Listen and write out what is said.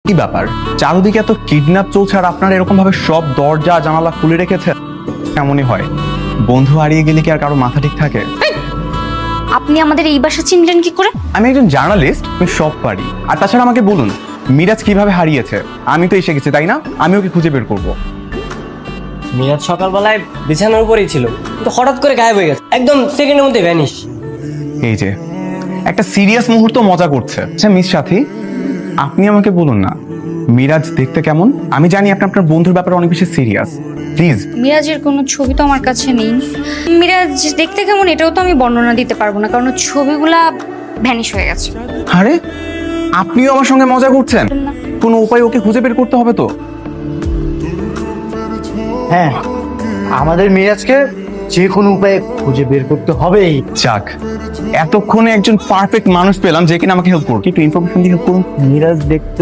কি ব্যাপার, চারদিকে এত কিডন্যাপ চলছে আর আপনারা এরকম ভাবে সব দরজা জানালা খুলে রেখেছেন? এমনই হয়, বন্ধু হারিয়ে গেলে কি আর কারো মাথা ঠিক থাকে? আপনি আমাদের এই বাসা চিনলেন কি করে? আমি একজন জার্নালিস্ট, আমি সব পারি। আর তাছাড়া আমাকে বলুন, মিরাজ কিভাবে হারিয়েছে? আমি তো এসে গেছি, তাই না? আমি ওকে খুঁজে বের করবো। মিরাজ সকালবেলায় বিছানার উপরেই ছিল, কিন্তু হঠাৎ করে গায়েব হয়ে গেছে, একদম সেকেন্ডের মধ্যে ভ্যানিশ। এই যে একটা সিরিয়াস মুহূর্ত মজা করছে। আচ্ছা মিস সাথী, আপনি আমাকে বলুন না, মিরাজ দেখতে কেমন? আমি জানি আপনি আপনার বন্ধুর ব্যাপারে অনেক বেশি সিরিয়াস, প্লিজ। মিরাজের কোনো ছবি তো আমার কাছে নেই। মিরাজ দেখতে কেমন এটাও তো আমি বর্ণনা দিতে পারবো না, কারণ ওর ছবিগুলা ভ্যানিশ হয়ে গেছে। আরে আপনিও আমার সঙ্গে মজা করছেন? কোনো উপায় ওকে খুঁজে বের করতে হবে তো। হ্যাঁ, আমাদের মিরাজকে যে কোনো উপায়ে খুঁজে বের করতে হবেই। যাক, এতক্ষণে একজন পারফেক্ট মানুষ পেলাম যে কিনা আমাকে হেল্প করুন। একটু ইনফরমেশন দিয়ে হেল্প করুন। মিরাজ দেখতে